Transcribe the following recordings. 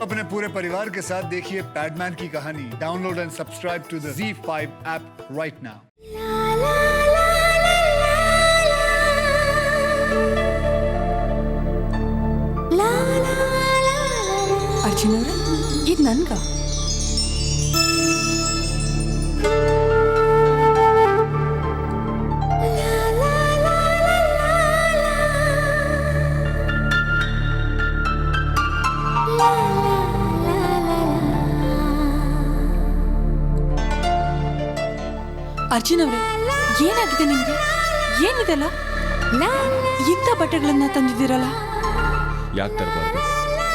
अपने पूरे परिवार के साथ देखिए पैडमैन की कहानी। Download and subscribe to the ZEE5 app right now. Arjun ಅವ್ರೆ, ಇದು ನನ್ಗ? ಅರ್ಜುನ್ ಅವ್ರೆ, ಏನಾಗಿದೆ ನಿಮ್ಗೆ? ಏನಿದೆಲ್ಲ? ಇಂಥ ಬಟ್ಟೆಗಳನ್ನ ತಂದಿದ್ದೀರಲ್ಲ? ಯಾಕೆ ತರಬಾರ್ದು?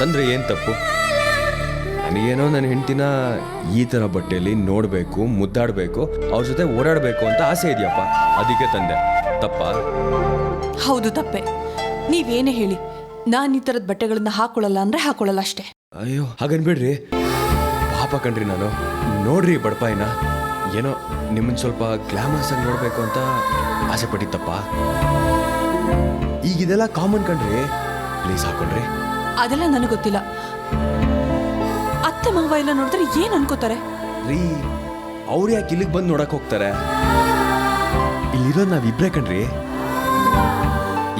ತಂದ್ರೆ ಏನು ತಪ್ಪು? ನನಗೇನೋ ನನ್ನ ಹೆಂಡತಿನ ಈ ಥರ ಬಟ್ಟೆಯಲ್ಲಿ ನೋಡಬೇಕು, ಮುದ್ದಾಡಬೇಕು, ಅವ್ರ ಜೊತೆ ಓಡಾಡಬೇಕು ಅಂತ ಆಸೆ ಇದೆಯಪ್ಪ, ಅದಕ್ಕೆ ತಂದೆ. ತಪ್ಪ? ಹೌದು, ತಪ್ಪೆ. ನೀವೇನೇ ಹೇಳಿ, ನಾನು ಈ ಥರದ ಬಟ್ಟೆಗಳನ್ನ ಹಾಕೊಳ್ಳಲ್ಲ ಅಂದ್ರೆ ಹಾಕೊಳ್ಳಲ್ಲ ಅಷ್ಟೇ. ಅಯ್ಯೋ ಹಾಗನ್ಬೇಡ್ರಿ, ಪಾಪ ಕಣ್ರಿ ನಾನು. ನೋಡ್ರಿ ಬಡಪಾಯಿನ, ಏನೋ ನಿಮ್ಮನ್ನು ಸ್ವಲ್ಪ ಗ್ಲಾಮರಸ್ ಆಗಿ ನೋಡಬೇಕು ಅಂತ ಆಸೆ ಪಟ್ಟಿತ್ತಪ್ಪ. ಈಗ ಇದೆಲ್ಲ ಕಾಮನ್ ಕಣ್ರಿ, ಪ್ಲೀಸ್ ಹಾಕೊಳ್ರಿ. ಅದೆಲ್ಲ ನನಗೆ ಗೊತ್ತಿಲ್ಲ. ಅತ್ತೆ ಮಾವ ಎಲ್ಲ ನೋಡಿದ್ರೆ ಏನ್ ಅನ್ಕೋತಾರೆ? ರೀ, ಅವ್ರು ಯಾಕೆ ಇಲ್ಲಿಗೆ ಬಂದು ನೋಡಕ್ ಹೋಗ್ತಾರೆ? ಇಲ್ಲಿರೋದು ನಾವಿಬ್ರೇ ಕಣ್ರಿ.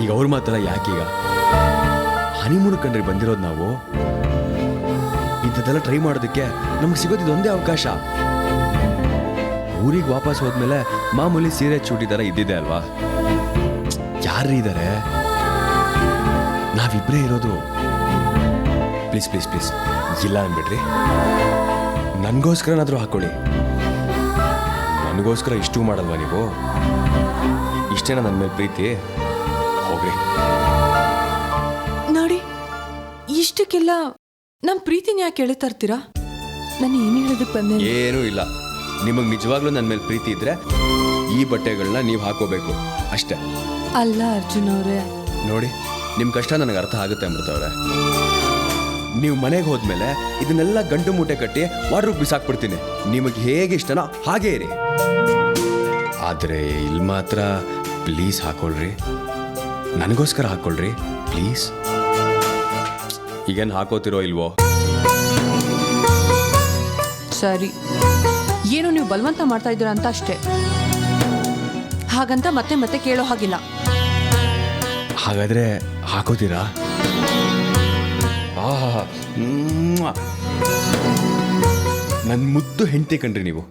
ಈಗ ಅವ್ರ ಮಾತೆಲ್ಲ ಯಾಕೀಗ? ಹನಿಮೂನ್ ಕಣ್ರಿ ಬಂದಿರೋದು ನಾವು. ಇಂಥದ್ದೆಲ್ಲ ಟ್ರೈ ಮಾಡೋದಕ್ಕೆ ನಮ್ಗೆ ಸಿಗೋದು ಇದೊಂದೇ ಅವಕಾಶ. ಊರಿಗೆ ವಾಪಸ್ ಹೋದ್ಮೇಲೆ ಮಾಮೂಲಿ ಸೀರೆ ಚೂಟಿ ಥರ ಇದ್ದಿದೆ ಅಲ್ವಾ? ಯಾರು ಇದ್ದಾರೆ? ನಾವಿಬ್ರೇ ಇರೋದು. ಪ್ಲೀಸ್ ಪ್ಲೀಸ್ ಪ್ಲೀಸ್, ಇಲ್ಲ ಅನ್ಬಿಡ್ರಿ. ನನಗೋಸ್ಕರನಾದರೂ ಹಾಕೊಳ್ಳಿ. ನನಗೋಸ್ಕರ ಇಷ್ಟು ಮಾಡಲ್ವಾ ನೀವು? ಇಷ್ಟೇನ ನನ್ನ ಮೇಲೆ ಪ್ರೀತಿ? ಹೋಗ್ರಿ. ನೋಡಿ, ಇಷ್ಟಕ್ಕೆಲ್ಲ ನಮ್ಮ ಪ್ರೀತಿನ ಯಾಕೆ ಎಳಿತಾ ಇರ್ತೀರಾ? ನಾನು ಏನು ಹೇಳೋದಕ್ಕೆ ಬಂದೆ? ಏನೂ ಇಲ್ಲ. ನಿಮಗೆ ನಿಜವಾಗ್ಲೂ ನನ್ನ ಮೇಲೆ ಪ್ರೀತಿ ಇದ್ರೆ ಈ ಬಟ್ಟೆಗಳನ್ನ ನೀವು ಹಾಕೋಬೇಕು ಅಷ್ಟೇ. ಅಲ್ಲ ಅರ್ಜುನ್ ಅವರೇ, ನೋಡಿ, ನಿಮ್ಮ ಕಷ್ಟ ನನಗೆ ಅರ್ಥ ಆಗುತ್ತೆ ಅಮೃತ ಅವರೇ. ನೀವು ಮನೆಗೆ ಹೋದ್ಮೇಲೆ ಇದನ್ನೆಲ್ಲ ಗಂಟು ಮೂಟೆ ಕಟ್ಟಿ ವಾರ್ಡ್ರೋಬ್ ಬಿಸಾಕ್ಬಿಡ್ತೀನಿ. ನಿಮಗೆ ಹೇಗೆ ಇಷ್ಟನೋ ಹಾಗೇ ಇರಿ. ಆದರೆ ಇಲ್ಲಿ ಮಾತ್ರ ಪ್ಲೀಸ್ ಹಾಕೊಳ್ರಿ. ನನಗೋಸ್ಕರ ಹಾಕೊಳ್ರಿ ಪ್ಲೀಸ್. ಈಗೇನು ಹಾಕೋತಿರೋ ಇಲ್ವೋ? ಸರಿ, ಏನೋ ನೀವು ಬಲವಂತ ಮಾಡ್ತಾ ಇದ್ದೀರಾ ಅಂತ ಅಷ್ಟೇ. ಹಾಗಂತ ಮತ್ತೆ ಮತ್ತೆ ಕೇಳೋ ಹಾಗಿಲ್ಲ. ಹಾಗಾದ್ರೆ ಹಾಕೋತೀರಾ? ನನ್ನ ಮುದ್ದು ಹೆಂಡತಿ ಕಣ್ರಿ ನೀವು.